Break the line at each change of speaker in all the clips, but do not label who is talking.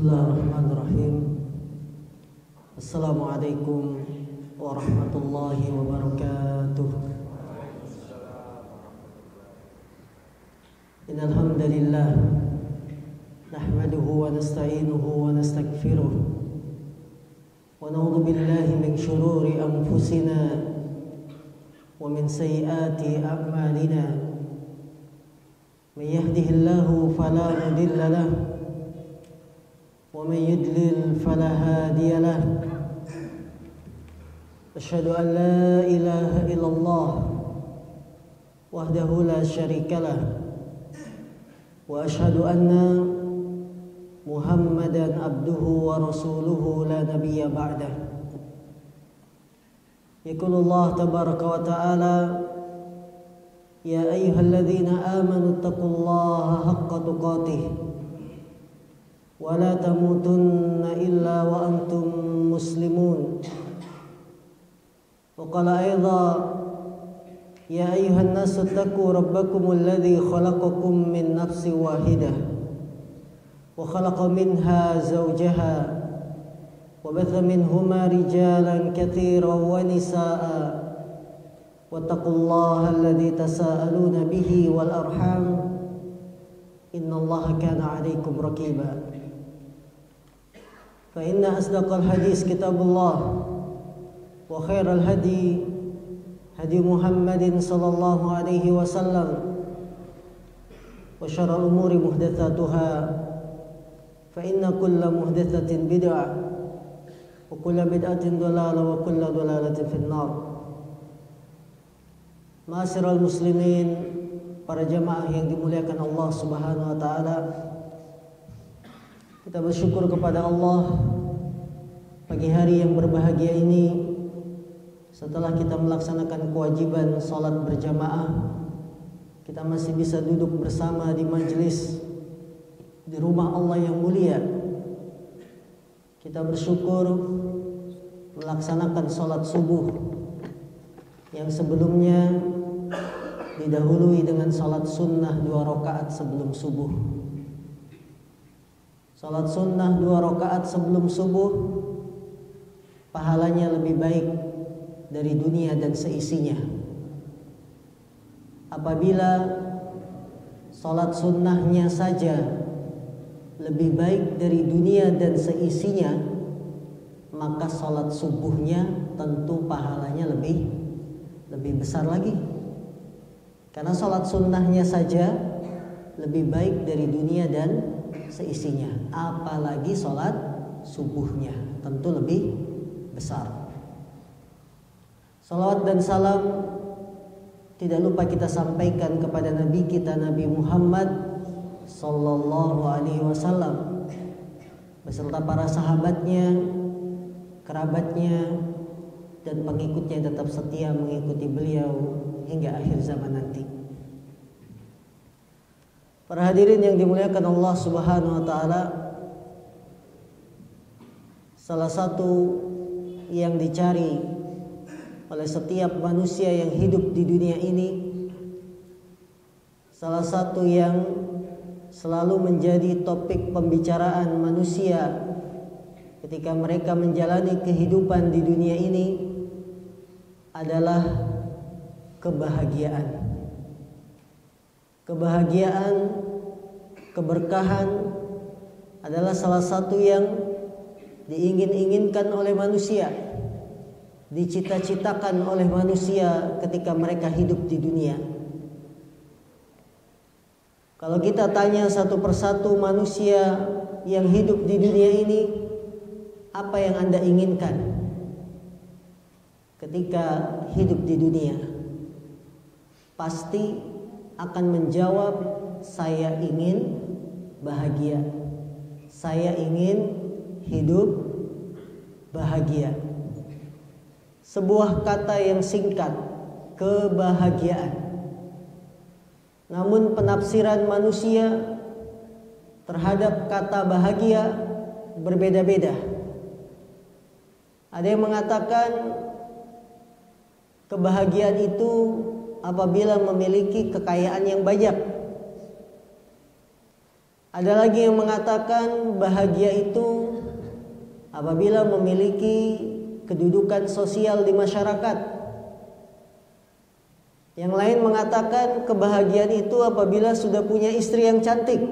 Bismillahirrahmanirrahim. Assalamualaikum warahmatullahi wabarakatuh. Innal hamdalillah nahmaduhu wa nasta'inuhu wa nastaghfiruh wa na'udzu billahi min shururi anfusina wa min sayyiati a'malina. May yahdihillahu fala mudilla lahu ومن يضلل فلا هادي له أشهد أن لا إله إلا الله وحده لا شريك له وأشهد أن محمدا عبده ورسوله لا نبي بعده. يقول الله تبارك وتعالى يا أيها الذين آمنوا اتقوا الله حق تقاته ولا تموتن إلا وأنتم مسلمون. وقال أيضا يا أيها الناس اتقوا ربكم الذي خلقكم من نفس واحدة وخلق منها زوجها وبث منهما رجالا كثيرا ونساء واتقوا الله الذي تساءلون به والأرحام إن الله كان عليكم رقيبا. فإن أصدق الحديث كتاب الله وخير الهدي هدي محمد صلى الله عليه وسلم وشر الأمور محدثاتها فإن كل محدثة بدعة وكل بدعة ضلالة وكل ضلالة في النار. Ma'asyiral muslimin, para jamaah yang dimuliakan Allah Subhanahu wa taala, kita bersyukur kepada Allah pagi hari yang berbahagia ini. Setelah kita melaksanakan kewajiban salat berjamaah, kita masih bisa duduk bersama di majelis di rumah Allah yang mulia. Kita bersyukur melaksanakan salat subuh yang sebelumnya didahului dengan salat sunnah 2 rakaat sebelum subuh. Salat sunnah 2 rakaat sebelum subuh pahalanya lebih baik dari dunia dan seisinya. Apabila salat sunnahnya saja lebih baik dari dunia dan seisinya, maka salat subuhnya tentu pahalanya lebih besar lagi. Karena salat sunnahnya saja lebih baik dari dunia dan seisinya, apalagi salat subuhnya tentu lebih besar. Salawat dan salam tidak lupa kita sampaikan kepada Nabi kita, Nabi Muhammad sallallahu alaihi wasallam, beserta para sahabatnya, kerabatnya, dan pengikutnya yang tetap setia mengikuti beliau hingga akhir zaman nanti. Para hadirin yang dimuliakan Allah Subhanahu wa taala, salah satu yang dicari oleh setiap manusia yang hidup di dunia ini, salah satu yang selalu menjadi topik pembicaraan manusia ketika mereka menjalani kehidupan di dunia ini adalah kebahagiaan. Kebahagiaan, keberkahan adalah salah satu yang diingin-inginkan oleh manusia, dicita-citakan oleh manusia ketika mereka hidup di dunia. Kalau kita tanya satu persatu manusia yang hidup di dunia ini, apa yang Anda inginkan ketika hidup di dunia? Pasti akan menjawab, saya ingin bahagia, saya ingin hidup bahagia. Sebuah kata yang singkat, kebahagiaan. Namun penafsiran manusia terhadap kata bahagia berbeda-beda. Ada yang mengatakan kebahagiaan itu apabila memiliki kekayaan yang banyak. Ada lagi yang mengatakan bahagia itu apabila memiliki kedudukan sosial di masyarakat. Yang lain mengatakan kebahagiaan itu apabila sudah punya istri yang cantik.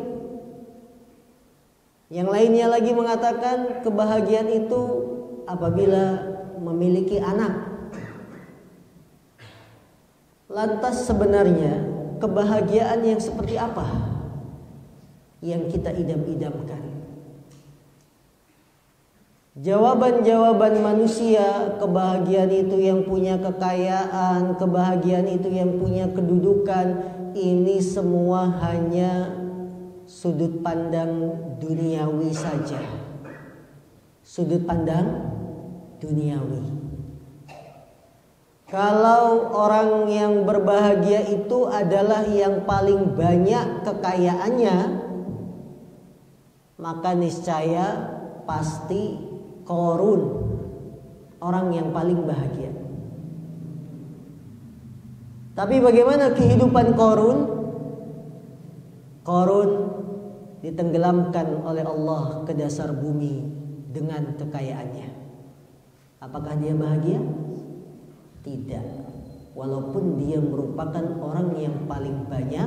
Yang lainnya lagi mengatakan kebahagiaan itu apabila memiliki anak. Lantas sebenarnya kebahagiaan yang seperti apa yang kita idam-idamkan? Jawaban-jawaban manusia, kebahagiaan itu yang punya kekayaan, kebahagiaan itu yang punya kedudukan, ini semua hanya sudut pandang duniawi saja. Sudut pandang duniawi. Kalau orang yang berbahagia itu adalah yang paling banyak kekayaannya, maka niscaya pasti Qarun orang yang paling bahagia. Tapi bagaimana kehidupan Qarun? Qarun ditenggelamkan oleh Allah ke dasar bumi dengan kekayaannya. Apakah dia bahagia? Tidak. Walaupun dia merupakan orang yang paling banyak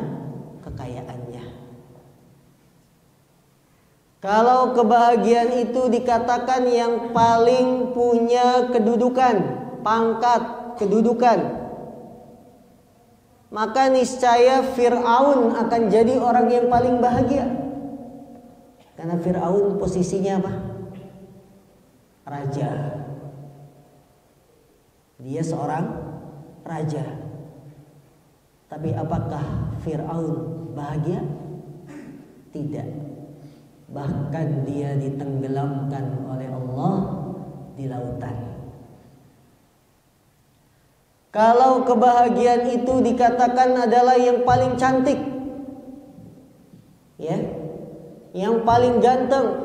kekayaannya. Kalau kebahagiaan itu dikatakan yang paling punya kedudukan, pangkat kedudukan, maka niscaya Fir'aun akan jadi orang yang paling bahagia. Karena Fir'aun posisinya apa? Raja. Dia seorang raja. Tapi apakah Fir'aun bahagia? Tidak. Bahkan dia ditenggelamkan oleh Allah di lautan. Kalau kebahagiaan itu dikatakan adalah yang paling cantik, ya, yang paling ganteng,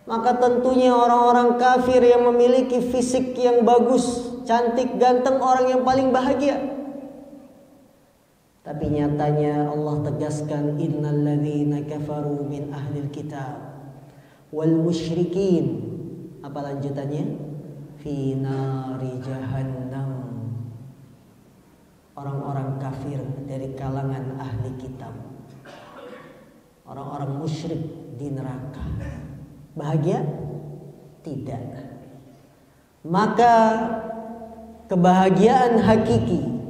maka tentunya orang-orang kafir yang memiliki fisik yang bagus, cantik, ganteng, orang yang paling bahagia. Tapi nyatanya Allah tegaskan, innal ladzina kafaru min ahlil kitab wal musyrikin. Apa lanjutannya? Fi nari jahannam. Orang-orang kafir dari kalangan ahli kitab, orang-orang musyrik di neraka. Bahagia? Tidak. Maka kebahagiaan hakiki,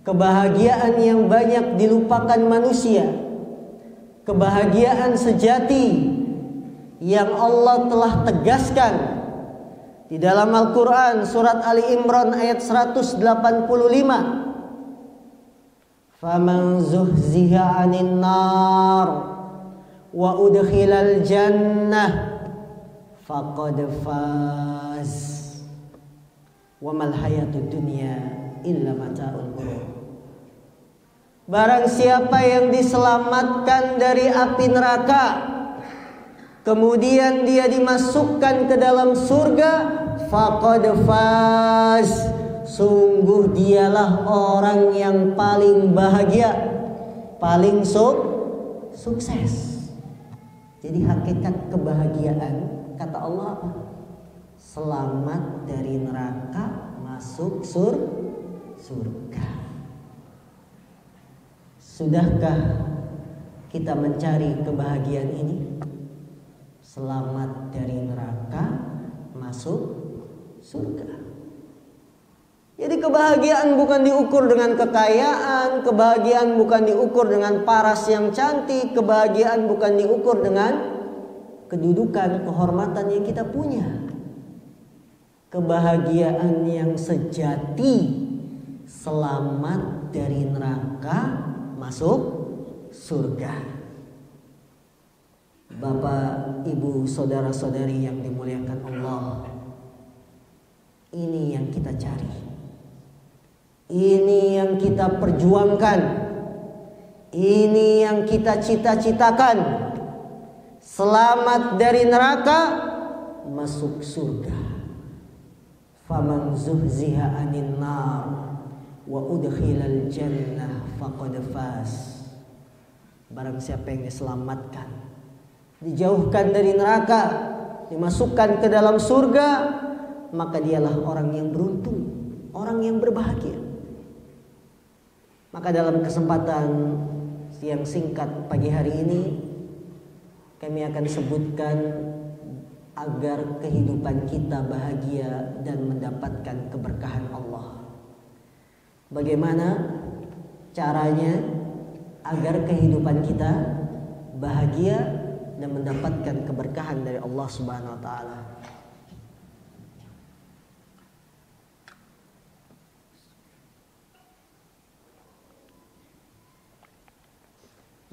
kebahagiaan yang banyak dilupakan manusia, kebahagiaan sejati yang Allah telah tegaskan di dalam Al-Quran surat Ali Imran ayat 185. Faman zuhziha 'anil nar wa udkhilal jannah faqad faz wa mal hayatud dunya illa mata'ul ghurur. Barang siapa yang diselamatkan dari api neraka, kemudian dia dimasukkan ke dalam surga, faqad faz, sungguh dialah orang yang paling bahagia, paling sukses. Jadi hakikat kebahagiaan kata Allah apa? Selamat dari neraka, masuk surga. Sudahkah kita mencari kebahagiaan ini? Selamat dari neraka, masuk surga. Jadi kebahagiaan bukan diukur dengan kekayaan, kebahagiaan bukan diukur dengan paras yang cantik, kebahagiaan bukan diukur dengan kedudukan, kehormatan yang kita punya. Kebahagiaan yang sejati, selamat dari neraka, masuk surga. Bapak, ibu, saudara-saudari yang dimuliakan Allah, ini yang kita cari, ini yang kita perjuangkan, ini yang kita cita-citakan. Selamat dari neraka, masuk surga. Faman zuhziha 'anil nar wa udkhilal jannah faqad faz. Barang siapa yang diselamatkan, dijauhkan dari neraka, dimasukkan ke dalam surga, maka dialah orang yang beruntung, orang yang berbahagia. Maka dalam kesempatan yang singkat pagi hari ini, kami akan sebutkan agar kehidupan kita bahagia dan mendapatkan keberkahan Allah. Bagaimana caranya agar kehidupan kita bahagia dan mendapatkan keberkahan dari Allah Subhanahu wa taala?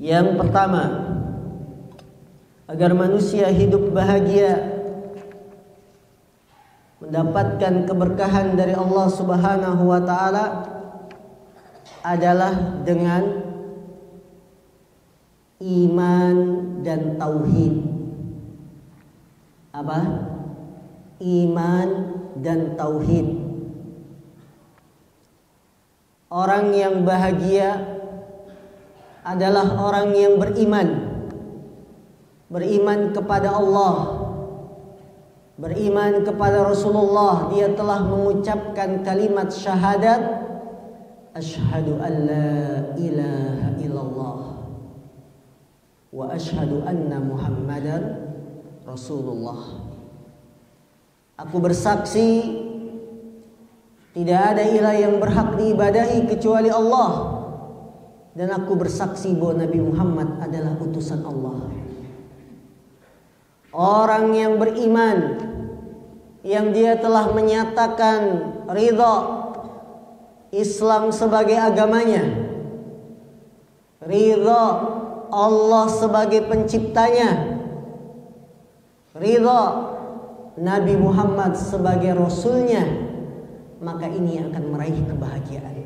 Yang pertama, agar manusia hidup bahagia, mendapatkan keberkahan dari Allah Subhanahu wa taala adalah dengan iman dan tauhid. Apa? Iman dan tauhid. Orang yang bahagia adalah orang yang beriman. Beriman kepada Allah, beriman kepada Rasulullah. Dia telah mengucapkan kalimat syahadat, asyhadu an la ilaha illallah wa asyhadu anna Muhammadan Rasulullah. Aku bersaksi tidak ada ilah yang berhak diibadahi kecuali Allah, dan aku bersaksi bahwa Nabi Muhammad adalah utusan Allah. Orang yang beriman, yang dia telah menyatakan ridha Islam sebagai agamanya, ridha Allah sebagai penciptanya, ridha Nabi Muhammad sebagai rasulnya, maka ini akan meraih kebahagiaan.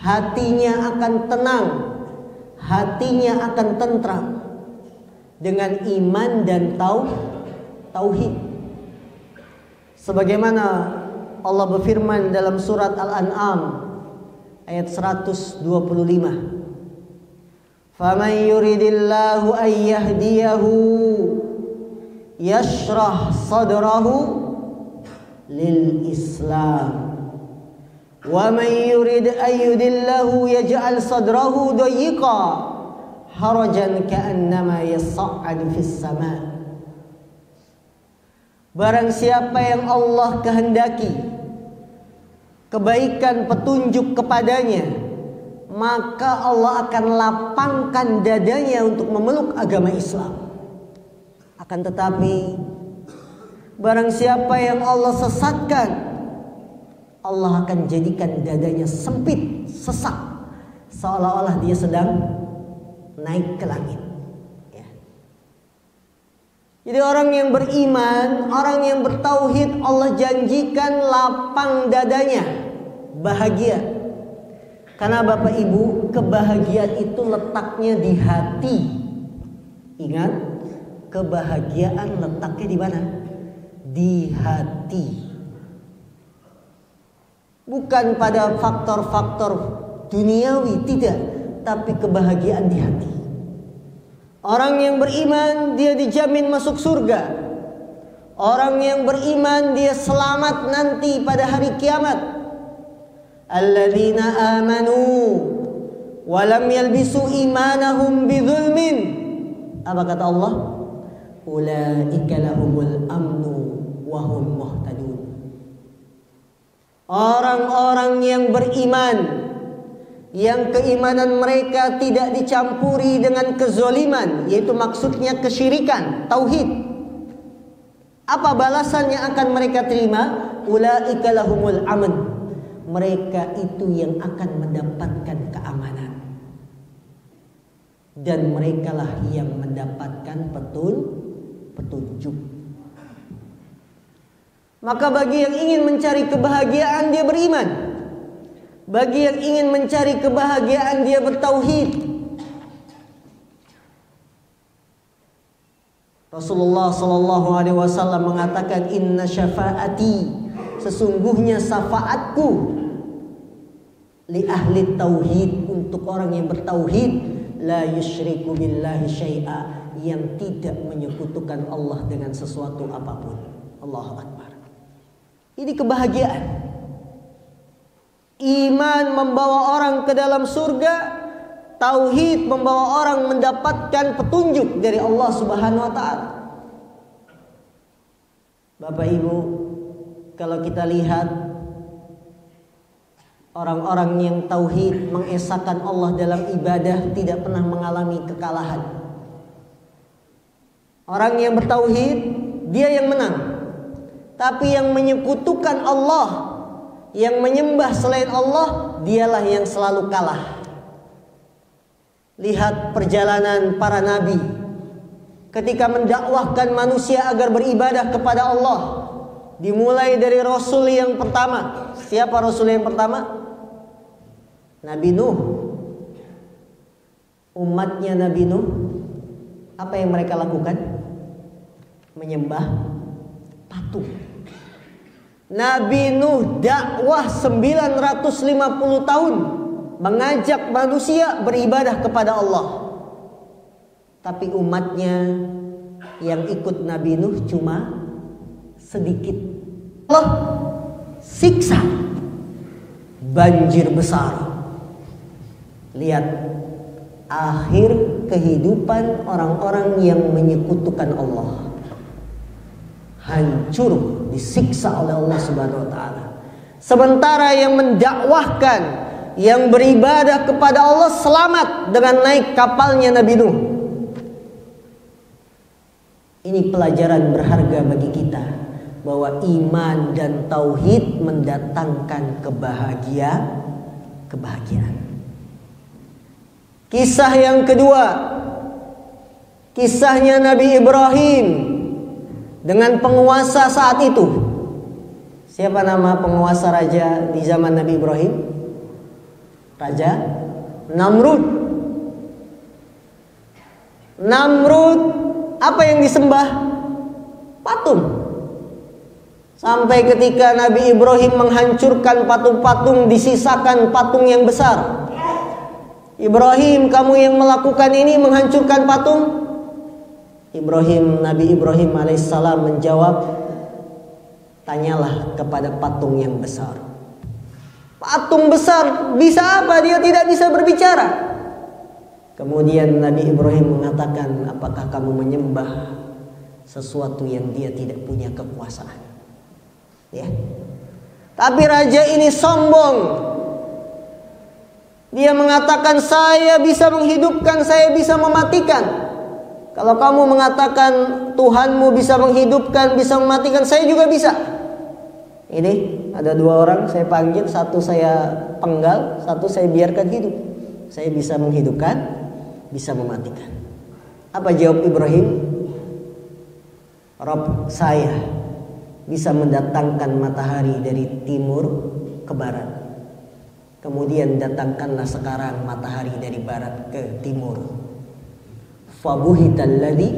Hatinya akan tenang, hatinya akan tentram dengan iman dan tauhid. Sebagaimana Allah berfirman dalam surat Al-An'am ayat 125. Faman yuridillahu an yahdiyahu yashrah sadrahu lil Islam wa man yurid an yudillahu yaj'al sadrahu dayiqa harajan ka'annama yas'adu fis sama'. Barang siapa yang Allah kehendaki kebaikan petunjuk kepadanya, maka Allah akan lapangkan dadanya untuk memeluk agama Islam. Akan tetapi barang siapa yang Allah sesatkan, Allah akan jadikan dadanya sempit, sesak, seolah-olah dia sedang naik ke langit. Jadi orang yang beriman, orang yang bertauhid, Allah janjikan lapang dadanya, bahagia. Karena Bapak Ibu, kebahagiaan itu letaknya di hati. Ingat, kebahagiaan letaknya di mana? Di hati. Bukan pada faktor-faktor duniawi, tidak, tapi kebahagiaan di hati. Orang yang beriman, dia dijamin masuk surga. Orang yang beriman, dia selamat nanti pada hari kiamat. Alladzina amanu wa lam yalbisu imanahum bidzulmin. Apa kata Allah? Ulaika lahumul amnu wa hum muhtadun. Orang-orang yang beriman, yang keimanan mereka tidak dicampuri dengan kezoliman, yaitu maksudnya kesyirikan, tauhid. Apa balasan yang akan mereka terima? Ulaika lahumul aman. Mereka itu yang akan mendapatkan keamanan. Dan merekalah yang mendapatkan petunjuk. Maka bagi yang ingin mencari kebahagiaan, dia beriman. Bagi yang ingin mencari kebahagiaan, dia bertauhid. Rasulullah sallallahu alaihi wasallam mengatakan, inna syafaati, sesungguhnya syafaatku li ahli tauhid, untuk orang yang bertauhid, la yusyriku billahi syai'a, yang tidak menyekutukan Allah dengan sesuatu apapun. Allahu Akbar. Ini kebahagiaan. Iman membawa orang ke dalam surga, tauhid membawa orang mendapatkan petunjuk dari Allah Subhanahu wa taala. Bapak Ibu, kalau kita lihat orang-orang yang tauhid, mengesahkan Allah dalam ibadah, tidak pernah mengalami kekalahan. Orang yang bertauhid, dia yang menang. Tapi yang menyekutukan Allah, yang menyembah selain Allah, dialah yang selalu kalah. Lihat perjalanan para nabi ketika mendakwahkan manusia agar beribadah kepada Allah. Dimulai dari Rasul yang pertama. Siapa Rasul yang pertama? Nabi Nuh. Umatnya Nabi Nuh, apa yang mereka lakukan? Menyembah patung. Nabi Nuh dakwah 950 tahun, mengajak manusia beribadah kepada Allah. Tapi umatnya yang ikut Nabi Nuh cuma sedikit. Allah siksa, banjir besar. Lihat akhir kehidupan orang-orang yang menyekutukan Allah. Hancur, disiksa oleh Allah Subhanahu wa taala. Sementara yang mendakwahkan, yang beribadah kepada Allah selamat dengan naik kapalnya Nabi Nuh. Ini pelajaran berharga bagi kita, bahwa iman dan tauhid mendatangkan kebahagiaan. Kisah yang kedua, kisahnya Nabi Ibrahim dengan penguasa saat itu. Siapa nama penguasa raja di zaman Nabi Ibrahim? Raja Namrud. Namrud, apa yang disembah? Patung. Sampai ketika Nabi Ibrahim menghancurkan patung-patung, disisakan patung yang besar. Ibrahim, kamu yang melakukan ini, menghancurkan patung? Nabi Ibrahim alaihissalam menjawab, tanyalah kepada patung yang besar. Patung besar bisa apa? Dia tidak bisa berbicara. Kemudian Nabi Ibrahim mengatakan, apakah kamu menyembah sesuatu yang dia tidak punya kekuasaan? Ya. Tapi raja ini sombong. Dia mengatakan, saya bisa menghidupkan, saya bisa mematikan. Kalau kamu mengatakan Tuhanmu bisa menghidupkan, bisa mematikan, saya juga bisa. Ini ada dua orang saya panggil, satu saya penggal, satu saya biarkan hidup. Saya bisa menghidupkan, bisa mematikan. Apa jawab Ibrahim? Rabb saya bisa mendatangkan matahari dari timur ke barat. Kemudian datangkanlah sekarang matahari dari barat ke timur. Fabuhitalladzi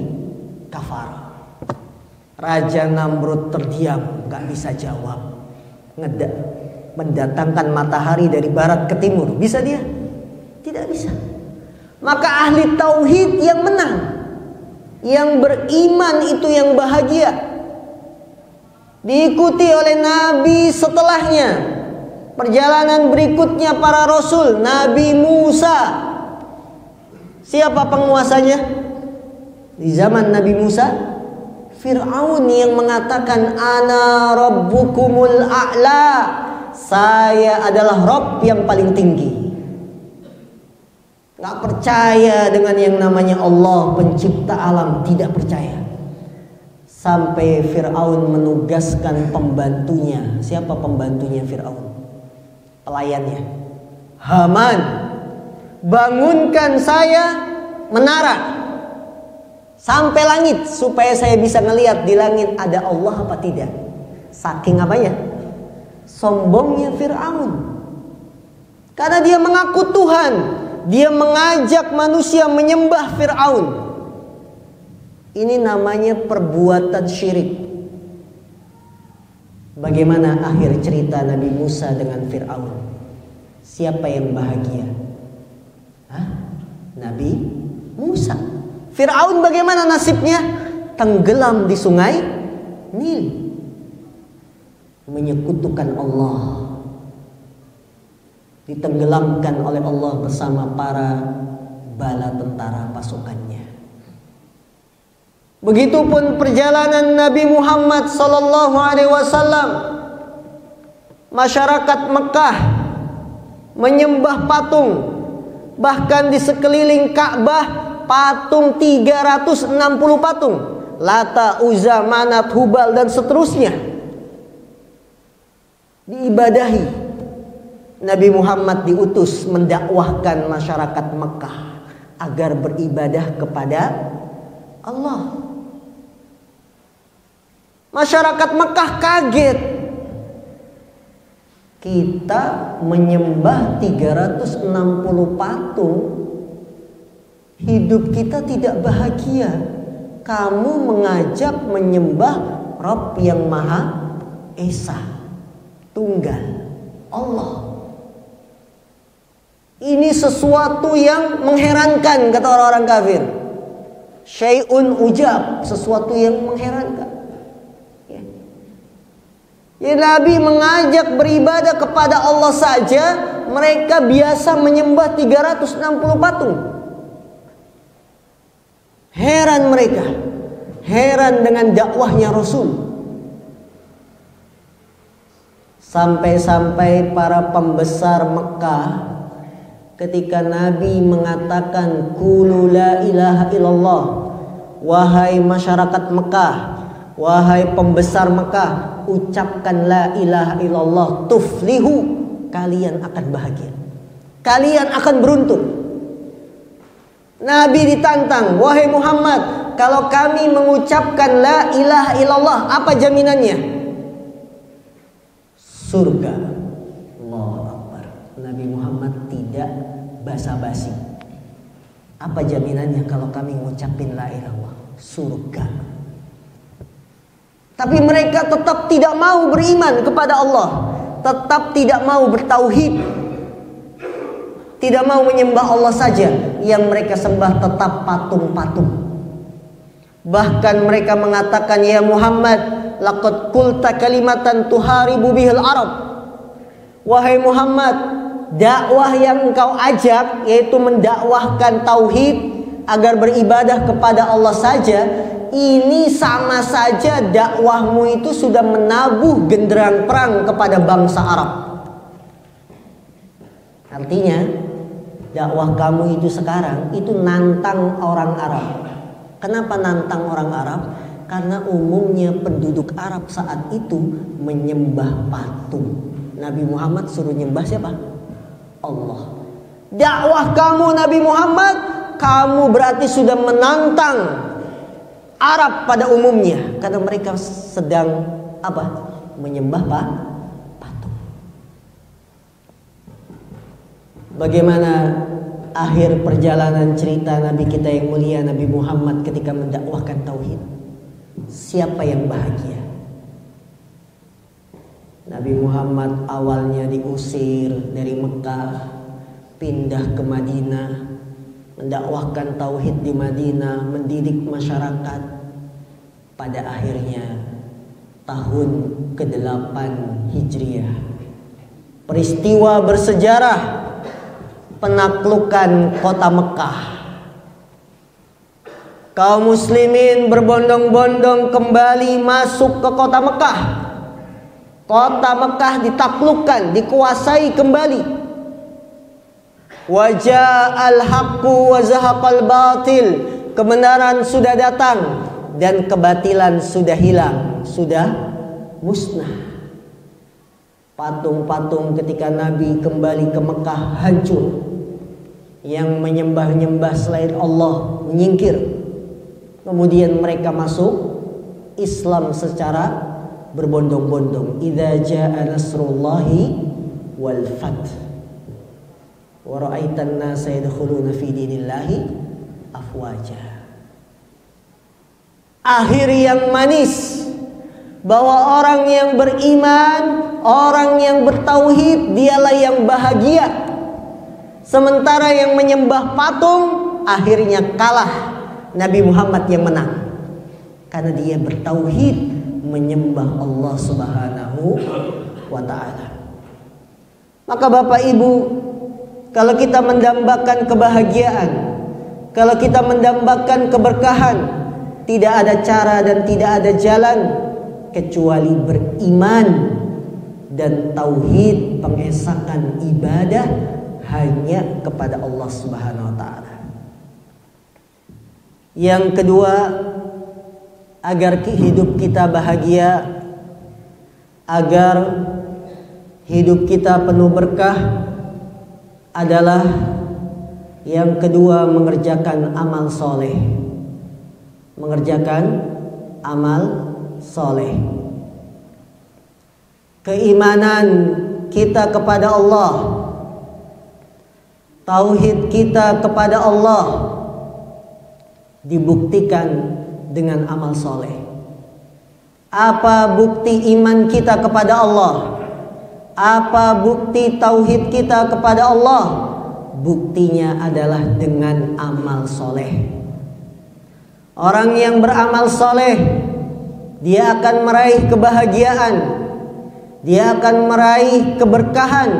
kafar. Raja Namrud terdiam, gak bisa jawab. Mendatangkan matahari dari barat ke timur, bisa dia? Tidak bisa. Maka ahli tauhid yang menang, yang beriman itu yang bahagia. Diikuti oleh nabi setelahnya. Perjalanan berikutnya para rasul, Nabi Musa. Siapa penguasanya? Di zaman Nabi Musa, Fir'aun yang mengatakan, ana rabbukumul a'la, saya adalah Rabb yang paling tinggi. Gak percaya dengan yang namanya Allah pencipta alam, tidak percaya. Sampai Fir'aun menugaskan pembantunya. Siapa pembantunya Fir'aun? Pelayannya, Haman, bangunkan saya menara sampai langit supaya saya bisa ngelihat di langit ada Allah apa tidak. Saking apanya? Sombongnya Fir'aun. Karena dia mengaku Tuhan, dia mengajak manusia menyembah Fir'aun. Ini namanya perbuatan syirik. Bagaimana akhir cerita Nabi Musa dengan Fir'aun? Siapa yang bahagia? Hah? Nabi Musa. Fir'aun bagaimana nasibnya? Tenggelam di sungai Nil, menyekutukan Allah, ditenggelamkan oleh Allah bersama para bala tentara pasukannya. Begitupun perjalanan Nabi Muhammad sallallahu alaihi wasallam. Masyarakat Mekah menyembah patung, bahkan di sekeliling Ka'bah patung 360 patung, Lata, Uzza, Manat, Hubal dan seterusnya diibadahi. Nabi Muhammad diutus mendakwahkan masyarakat Mekah agar beribadah kepada Allah. Masyarakat Mekah kaget. Kita menyembah 360 patung, hidup kita tidak bahagia. Kamu mengajak menyembah Rabb yang Maha Esa, Tunggal, Allah. Ini sesuatu yang mengherankan, kata orang-orang kafir. Syai'un ujab, sesuatu yang mengherankan. Ya, Nabi mengajak beribadah kepada Allah saja, mereka biasa menyembah 360 patung. Heran mereka, heran dengan dakwahnya Rasul. Sampai-sampai para pembesar Mekah, ketika Nabi mengatakan qulu la ilaha illallah, wahai masyarakat Mekah, wahai pembesar Mekah, ucapkan la ilaha illallah tuflihu, kalian akan bahagia, kalian akan beruntung. Nabi ditantang, wahai Muhammad, kalau kami mengucapkan la ilaha illallah, apa jaminannya? Surga. Allahu Akbar. Nabi Muhammad tidak basa-basi. Apa jaminannya kalau kami mengucapin la ilaha illallah? Surga. Tapi mereka tetap tidak mau beriman kepada Allah, tetap tidak mau bertauhid, tidak mau menyembah Allah saja. Yang mereka sembah tetap patung-patung. Bahkan mereka mengatakan, ya Muhammad, laqad qulta kalimatan tuharibu bihil Arab. Wahai Muhammad, dakwah yang engkau ajak, yaitu mendakwahkan tauhid agar beribadah kepada Allah saja, ini sama saja dakwahmu itu sudah menabuh genderang perang kepada bangsa Arab. Artinya dakwah kamu itu sekarang itu nantang orang Arab. Kenapa nantang orang Arab? Karena umumnya penduduk Arab saat itu menyembah patung. Nabi Muhammad suruh nyembah siapa? Allah. Dakwah kamu Nabi Muhammad, kamu berarti sudah menantang Arab pada umumnya, karena mereka sedang apa? Menyembah patung. Bagaimana akhir perjalanan cerita Nabi kita yang mulia Nabi Muhammad ketika mendakwahkan tauhid? Siapa yang bahagia? Nabi Muhammad awalnya diusir dari Mekah, pindah ke Madinah, mendakwahkan tauhid di Madinah, mendidik masyarakat. Pada akhirnya tahun ke-8 Hijriah, peristiwa bersejarah penaklukan kota Mekah. Kaum muslimin berbondong-bondong kembali masuk ke kota Mekah. Kota Mekah ditaklukkan, dikuasai kembali. Waja'al haqqu wa zahaqal batil. Kebenaran sudah datang dan kebatilan sudah hilang, sudah musnah. Patung-patung ketika Nabi kembali ke Mekah hancur. Yang menyembah-nyembah selain Allah menyingkir. Kemudian mereka masuk Islam secara berbondong-bondong. Idza jaa nasrullahi wal fath wa ra'aitan nasa yadkhuluna fi dinillahi afwaja. Akhir yang manis, bahwa orang yang beriman, orang yang bertauhid, dialah yang bahagia. Sementara yang menyembah patung akhirnya kalah, Nabi Muhammad yang menang. Karena dia bertauhid, menyembah Allah Subhanahu wa ta'ala. Maka Bapak Ibu, kalau kita mendambakan kebahagiaan, kalau kita mendambakan keberkahan, tidak ada cara dan tidak ada jalan kecuali beriman dan tauhid, pengesakan ibadah hanya kepada Allah Subhanahu wa ta'ala. Yang kedua, agar hidup kita bahagia, agar hidup kita penuh berkah, adalah yang kedua, mengerjakan amal soleh. Mengerjakan amal soleh. Keimanan kita kepada Allah, tauhid kita kepada Allah dibuktikan dengan amal soleh. Apa bukti iman kita kepada Allah? Apa bukti tauhid kita kepada Allah? Buktinya adalah dengan amal soleh. Orang yang beramal soleh, dia akan meraih kebahagiaan, dia akan meraih keberkahan.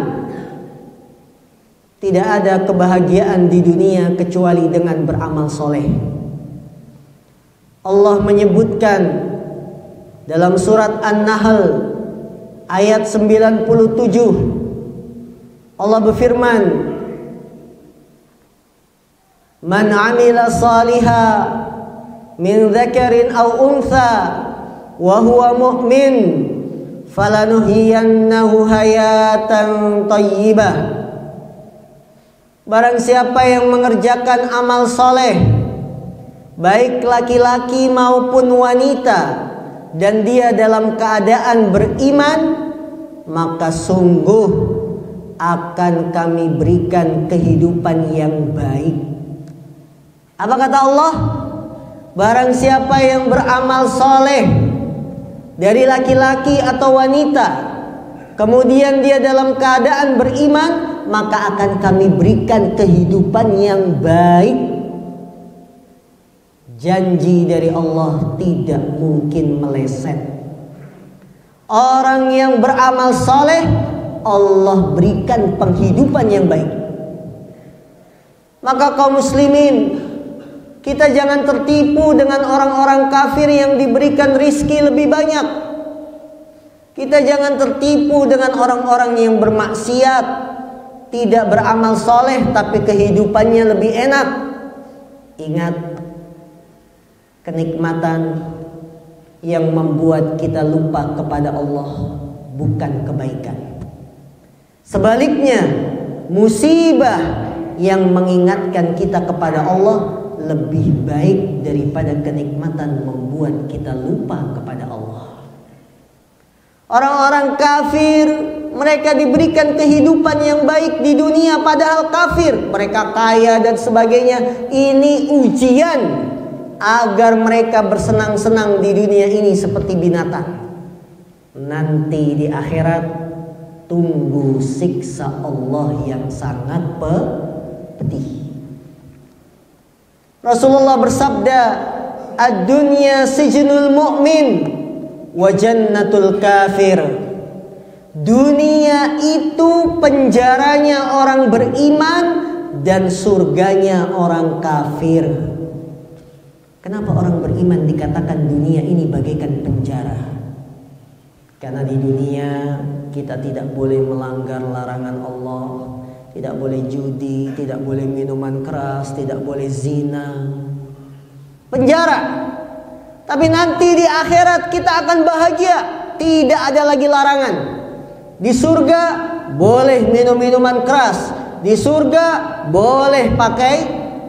Tidak ada kebahagiaan di dunia kecuali dengan beramal soleh. Allah menyebutkan dalam surat An-Nahl ayat 97, Allah berfirman, "Man 'amila shaliha min dzakarin aw untha wa huwa mu'min falanuhyiyannahu hayatan thayyibah." Barang siapa yang mengerjakan amal soleh, baik laki-laki maupun wanita, dan dia dalam keadaan beriman, maka sungguh akan kami berikan kehidupan yang baik. Apa kata Allah? Barang siapa yang beramal soleh dari laki-laki atau wanita, kemudian dia dalam keadaan beriman, maka akan kami berikan kehidupan yang baik. Janji dari Allah tidak mungkin meleset. Orang yang beramal soleh, Allah berikan penghidupan yang baik. Maka kaum muslimin, kita jangan tertipu dengan orang-orang kafir yang diberikan rizki lebih banyak. Kita jangan tertipu dengan orang-orang yang bermaksiat, tidak beramal soleh tapi kehidupannya lebih enak. Ingat, kenikmatan yang membuat kita lupa kepada Allah bukan kebaikan. Sebaliknya, musibah yang mengingatkan kita kepada Allah lebih baik daripada kenikmatan membuat kita lupa kepada Allah. Orang-orang kafir, mereka diberikan kehidupan yang baik di dunia padahal kafir, mereka kaya dan sebagainya. Ini ujian agar mereka bersenang-senang di dunia ini seperti binatang. Nanti di akhirat tunggu siksa Allah yang sangat pedih. Rasulullah bersabda, "Ad-dunya sijnul mu'min wa jannatul kafir." Dunia itu penjaranya orang beriman dan surganya orang kafir. Kenapa orang beriman dikatakan dunia ini bagaikan penjara? Karena di dunia kita tidak boleh melanggar larangan Allah, tidak boleh judi, tidak boleh minuman keras, tidak boleh zina. Penjara. Tapi nanti di akhirat kita akan bahagia, tidak ada lagi larangan. Di surga boleh minum minuman keras, di surga boleh pakai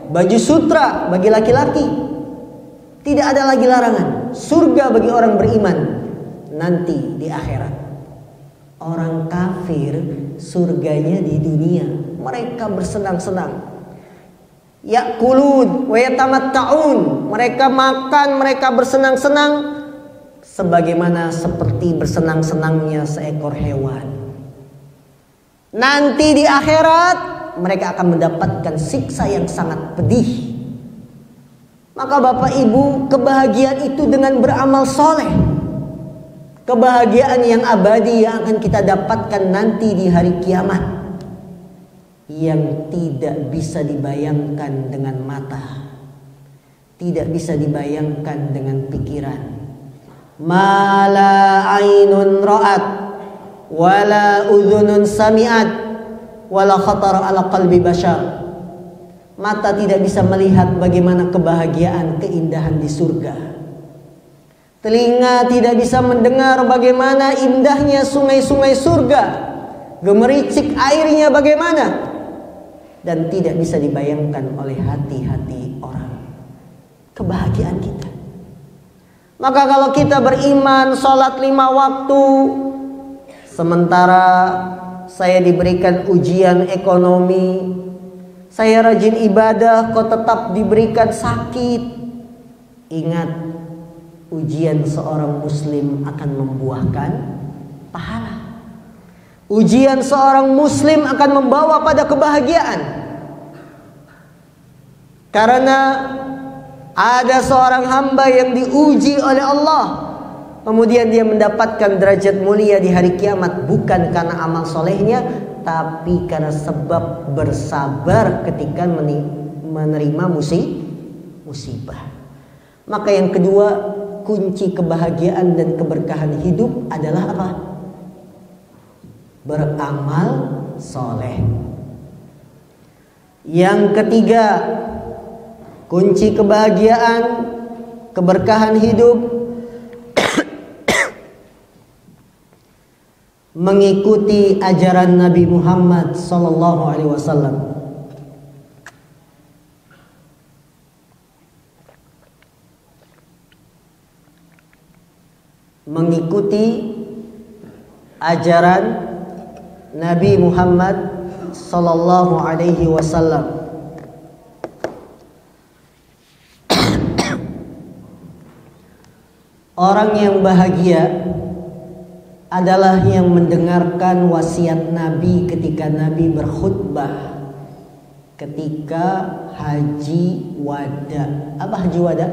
baju sutra bagi laki-laki. Tidak ada lagi larangan. Surga bagi orang beriman nanti di akhirat. Orang kafir surganya di dunia, mereka bersenang-senang. Ya'kulun wa yatamatta'un, mereka makan, mereka bersenang-senang sebagaimana seperti bersenang-senangnya seekor hewan. Nanti di akhirat mereka akan mendapatkan siksa yang sangat pedih. Maka Bapak Ibu, kebahagiaan itu dengan beramal soleh, kebahagiaan yang abadi yang akan kita dapatkan nanti di hari kiamat, yang tidak bisa dibayangkan dengan mata, tidak bisa dibayangkan dengan pikiran. Ma la ainun ra'at wala udhunun sami'at wala khatara ala qalbi bashar. Mata tidak bisa melihat bagaimana kebahagiaan, keindahan di surga. Telinga tidak bisa mendengar bagaimana indahnya sungai-sungai surga, gemericik airnya bagaimana, dan tidak bisa dibayangkan oleh hati-hati orang kebahagiaan kita. Maka kalau kita beriman, sholat 5 waktu, sementara saya diberikan ujian ekonomi, saya rajin ibadah kok tetap diberikan sakit, ingat, ujian seorang muslim akan membuahkan pahala. Ujian seorang muslim akan membawa pada kebahagiaan. Karena ada seorang hamba yang diuji oleh Allah, kemudian dia mendapatkan derajat mulia di hari kiamat, bukan karena amal solehnya, tapi karena sebab bersabar ketika menerima musibah. Maka yang kedua, kunci kebahagiaan dan keberkahan hidup adalah apa? Beramal soleh. Yang ketiga, kunci kebahagiaan, keberkahan hidup mengikuti ajaran Nabi Muhammad sallallahu alaihi wasallam. Mengikuti ajaran Nabi Muhammad sallallahu alaihi wasallam. Orang yang bahagia adalah yang mendengarkan wasiat Nabi ketika Nabi berkhutbah ketika haji wada. Apa haji wada?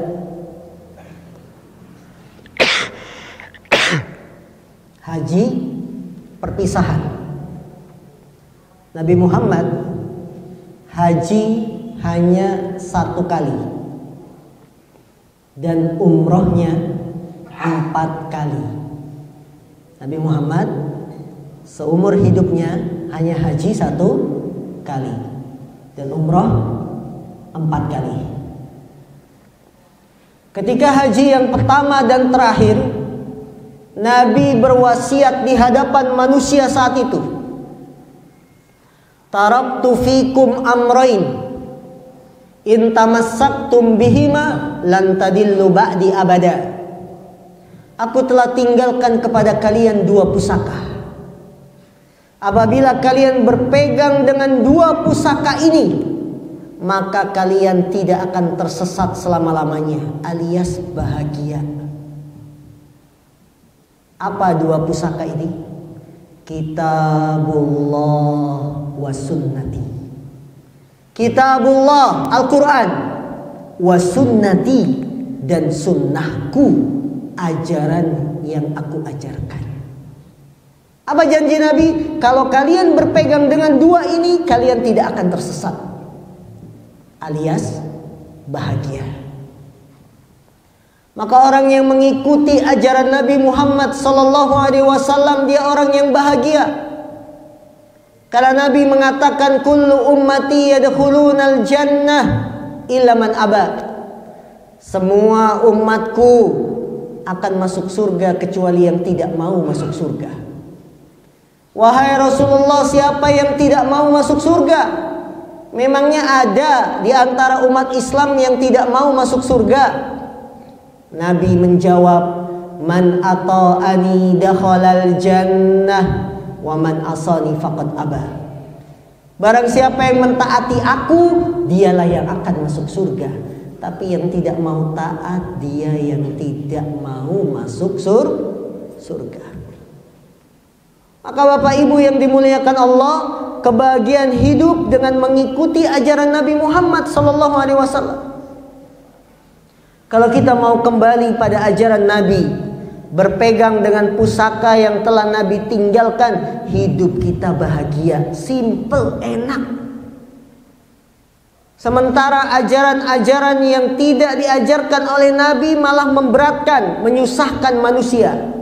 Haji perpisahan. Nabi Muhammad haji hanya 1 kali dan umrohnya 4 kali. Nabi Muhammad seumur hidupnya hanya haji 1 kali dan umroh 4 kali. Ketika haji yang pertama dan terakhir, Nabi berwasiat di hadapan manusia saat itu, taraktu fikum amrain in tamassaktum bihima lan tadillu ba'di abada. Aku telah tinggalkan kepada kalian 2 pusaka. Apabila kalian berpegang dengan 2 pusaka ini, maka kalian tidak akan tersesat selama-lamanya, alias bahagia. Apa 2 pusaka ini? Kitabullah wa sunnati. Kitabullah Al-Quran, wa sunnati, dan sunnahku, ajaran yang aku ajarkan. Apa janji Nabi? Kalau kalian berpegang dengan 2 ini, kalian tidak akan tersesat, alias bahagia. Maka orang yang mengikuti ajaran Nabi Muhammad sallallahu alaihi wasallam, dia orang yang bahagia. Karena Nabi mengatakan, kullu ummati yadkhulunal jannah illa man aba. Semua umatku akan masuk surga kecuali yang tidak mau masuk surga. Wahai Rasulullah, siapa yang tidak mau masuk surga? Memangnya ada di antara umat Islam yang tidak mau masuk surga? Nabi menjawab, man ata'ani dakhalal jannah wa man asani faqad aba. Barang siapa yang mentaati aku, dialah yang akan masuk surga. Tapi yang tidak mau taat, dia yang tidak mau masuk surga. Maka Bapak Ibu yang dimuliakan Allah, kebahagiaan hidup dengan mengikuti ajaran Nabi Muhammad sallallahu alaihi wasallam. Kalau kita mau kembali pada ajaran Nabi, berpegang dengan pusaka yang telah Nabi tinggalkan, hidup kita bahagia, simple, enak. Sementara ajaran-ajaran yang tidak diajarkan oleh Nabi malah memberatkan, menyusahkan manusia.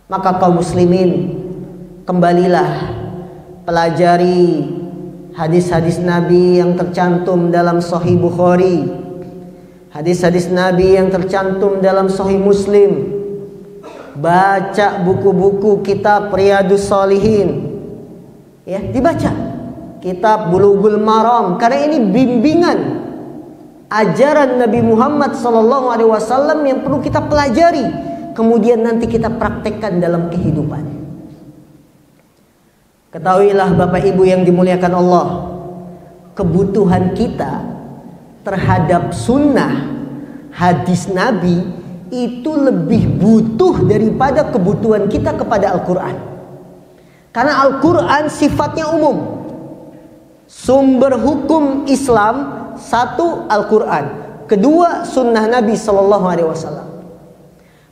Maka kaum muslimin, kembalilah pelajari hadis-hadis Nabi yang tercantum dalam Sahih Bukhari, hadis-hadis Nabi yang tercantum dalam Sahih Muslim. Baca buku-buku kitab Riyadhus Shalihin, ya, dibaca kitab Bulughul Maram, karena ini bimbingan ajaran Nabi Muhammad SAW yang perlu kita pelajari, kemudian nanti kita praktekkan dalam kehidupan. Ketahuilah Bapak Ibu yang dimuliakan Allah, kebutuhan kita terhadap sunnah hadis Nabi itu lebih butuh daripada kebutuhan kita kepada Al-Quran. Karena Al-Quran sifatnya umum. Sumber hukum Islam, satu Al-Quran, kedua sunnah Nabi SAW.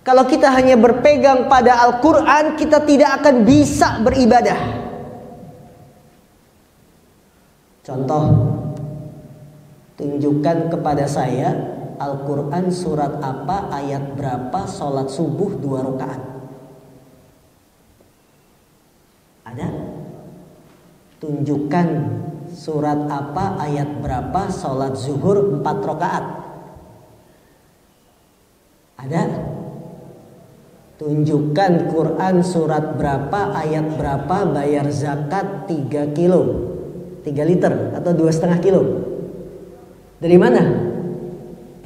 Kalau kita hanya berpegang pada Al-Quran, kita tidak akan bisa beribadah. Contoh, tunjukkan kepada saya Al-Quran surat apa, ayat berapa, sholat subuh 2 rakaat. Ada? Tunjukkan surat apa, ayat berapa, sholat zuhur 4 rakaat. Ada? Tunjukkan Quran surat berapa, ayat berapa, bayar zakat 3 kilo, 3 liter atau 2,5 kilo. Dari mana?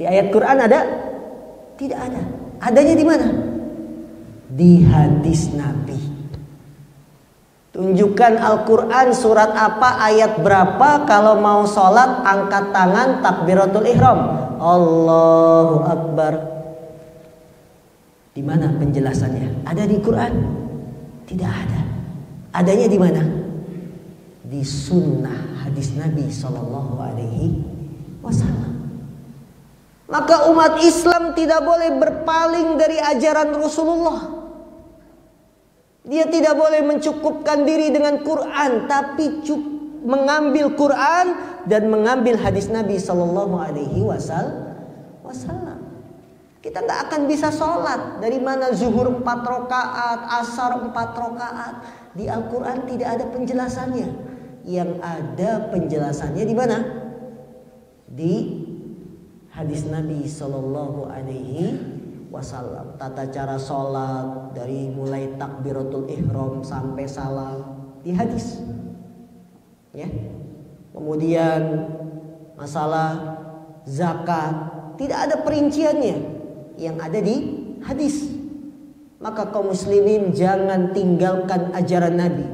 Di ayat Quran ada? Tidak ada. Adanya di mana? Di hadis Nabi. Tunjukkan Al-Quran surat apa, ayat berapa, kalau mau sholat angkat tangan takbiratul ihram, Allahu Akbar. Di mana penjelasannya? Ada di Quran? Tidak ada. Adanya di mana? Di sunnah hadis Nabi Sallallahu Alaihi Wasallam. Maka umat Islam tidak boleh berpaling dari ajaran Rasulullah. Dia tidak boleh mencukupkan diri dengan Quran, tapi mengambil Quran dan mengambil hadis Nabi Sallallahu Alaihi Wasallam. Kita nggak akan bisa sholat. Dari mana zuhur 4 rakaat, asar 4 rakaat? Di Al-Quran tidak ada penjelasannya. Yang ada penjelasannya di mana? Di hadis Nabi Sallallahu Alaihi Wasallam. Tata cara sholat dari mulai takbiratul ihram sampai salam di hadis. Ya. Kemudian masalah zakat tidak ada perinciannya, yang ada di hadis. Maka kaum muslimin jangan tinggalkan ajaran Nabi.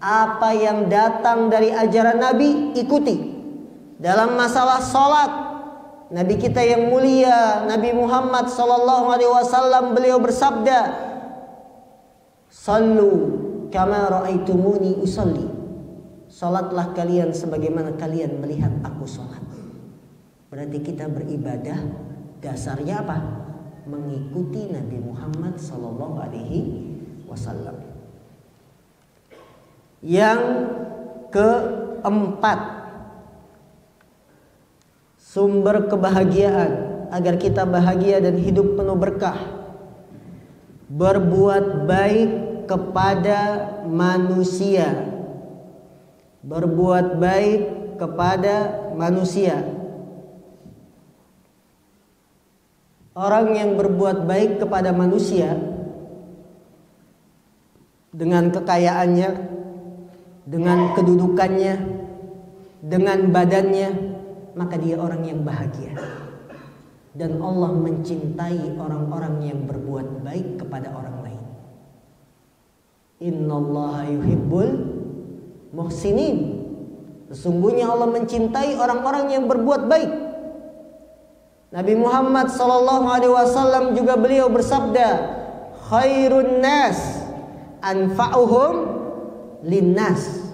Apa yang datang dari ajaran Nabi ikuti. Dalam masalah sholat, Nabi kita yang mulia Nabi Muhammad SAW, beliau bersabda, "Sallu kama ra'aitumuni usalli." Salatlah kalian sebagaimana kalian melihat aku salat. Berarti kita beribadah dasarnya apa? Mengikuti Nabi Muhammad SAW. Yang keempat, sumber kebahagiaan agar kita bahagia dan hidup penuh berkah, berbuat baik kepada manusia. Berbuat baik kepada manusia. Orang yang berbuat baik kepada manusia dengan kekayaannya, dengan kedudukannya, dengan badannya, maka dia orang yang bahagia. Dan Allah mencintai orang-orang yang berbuat baik kepada orang lain. Innallaha yuhibbul muhsinin. Sesungguhnya Allah mencintai orang-orang yang berbuat baik. Nabi Muhammad SAW juga beliau bersabda, khairun nas anfa'uhum linnas.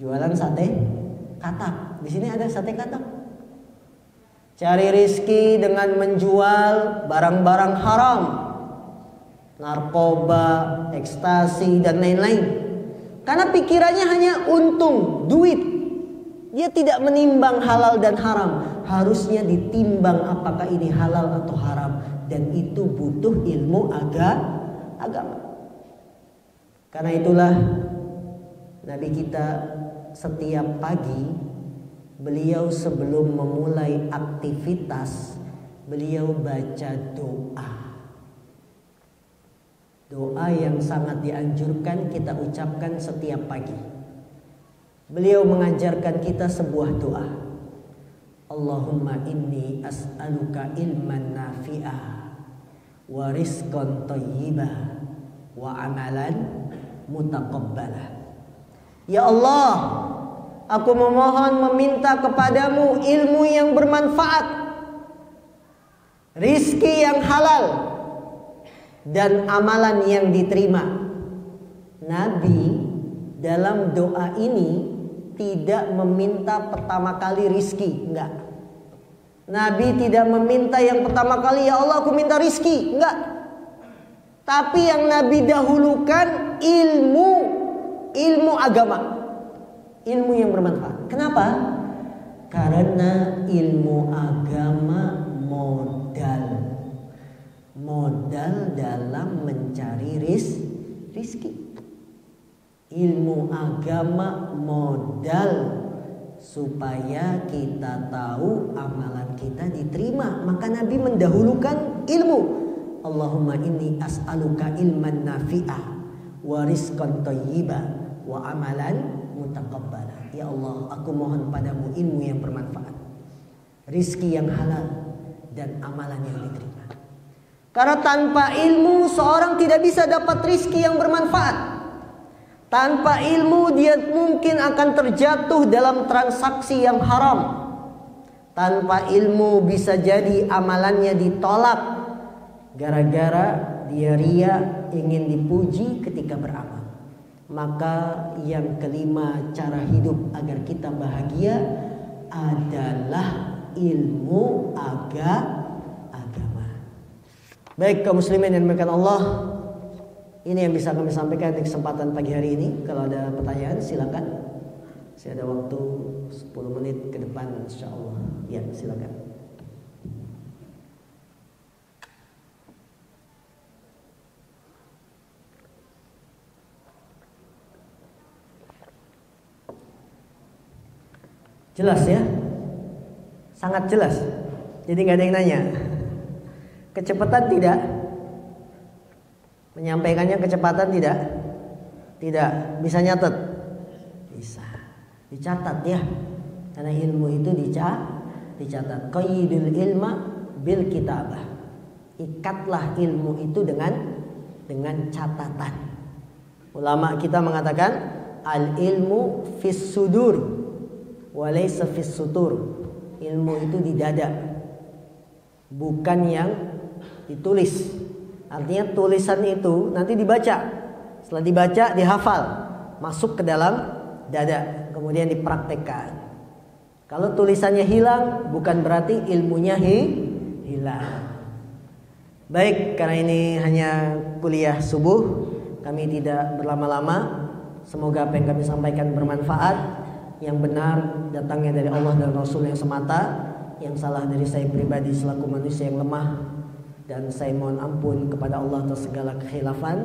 Jualan sate katak. Di sini ada sate katak. Cari rizki dengan menjual barang-barang haram, narkoba, ekstasi, dan lain-lain. Karena pikirannya hanya untung, duit. Dia tidak menimbang halal dan haram. Harusnya ditimbang apakah ini halal atau haram. Dan itu butuh ilmu agama. Karena itulah Nabi kita setiap pagi, beliau sebelum memulai aktivitas, beliau baca doa. Doa yang sangat dianjurkan kita ucapkan setiap pagi. Beliau mengajarkan kita sebuah doa. Allahumma inni as'aluka ilman nafi'ah wa rizqan thayyibah wa amalan mutaqabbalah. Ya Allah, aku memohon meminta kepadamu ilmu yang bermanfaat, rizki yang halal, dan amalan yang diterima. Nabi dalam doa ini tidak meminta pertama kali rizki, enggak. Nabi tidak meminta yang pertama kali, ya Allah aku minta rizki, enggak. Tapi yang Nabi dahulukan ilmu agama, ilmu yang bermanfaat. Kenapa? Karena ilmu agama modal dalam mencari rizki. Ilmu agama modal supaya kita tahu amalan kita diterima. Maka Nabi mendahulukan ilmu. Allahumma inni as'aluka ilman nafi'ah wa rizqan thayyibah wa amalan mutaqabbalah. Ya Allah, aku mohon padamu ilmu yang bermanfaat, rizki yang halal, dan amalan yang diterima. Karena tanpa ilmu seorang tidak bisa dapat rizki yang bermanfaat. Tanpa ilmu dia mungkin akan terjatuh dalam transaksi yang haram. Tanpa ilmu bisa jadi amalannya ditolak gara-gara dia ria, ingin dipuji ketika beramal. Maka yang kelima cara hidup agar kita bahagia adalah ilmu agama. Baik kaum muslimin yang dimuliakan Allah, ini yang bisa kami sampaikan di kesempatan pagi hari ini. Kalau ada pertanyaan silakan. Saya ada waktu 10 menit ke depan insyaallah. Ya, silakan. Jelas ya? Sangat jelas. Jadi nggak ada yang nanya. Kecepatan tidak? Menyampaikannya kecepatan tidak? Tidak. Bisa nyatet? Bisa. Dicatat ya. Karena ilmu itu dicatat. Qayyidul ilma bil kitabah. Ikatlah ilmu itu dengan catatan. Ulama kita mengatakan al ilmu fis sudur walaysa fis sutur. Ilmu itu di dada, bukan yang ditulis. Artinya tulisan itu nanti dibaca, setelah dibaca dihafal, masuk ke dalam dada, kemudian dipraktekkan. Kalau tulisannya hilang bukan berarti ilmunya hilang. Baik, karena ini hanya kuliah subuh, kami tidak berlama-lama. Semoga apa yang kami sampaikan bermanfaat. Yang benar datangnya dari Allah dan Rasul yang semata. Yang salah dari saya pribadi selaku manusia yang lemah. Dan saya mohon ampun kepada Allah atas segala kekhilafan.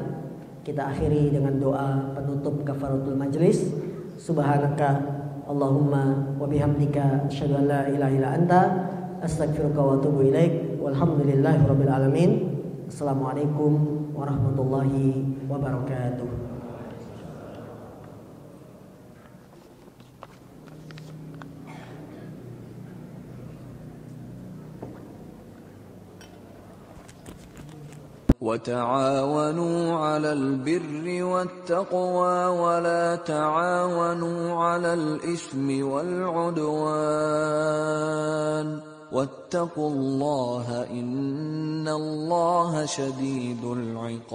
Kita akhiri dengan doa penutup kafaratul majlis. Subhanaka Allahumma wa bihamdika asyhadu an la ilaha illa anta astaghfiruka wa atubu ilaik. Walhamdulillahi rabbil alamin. Assalamualaikum warahmatullahi wabarakatuh.
وتعاونوا على البر والتقوى ولا تعاونوا على الإثم والعدوان واتقوا الله إن الله شديد العقاب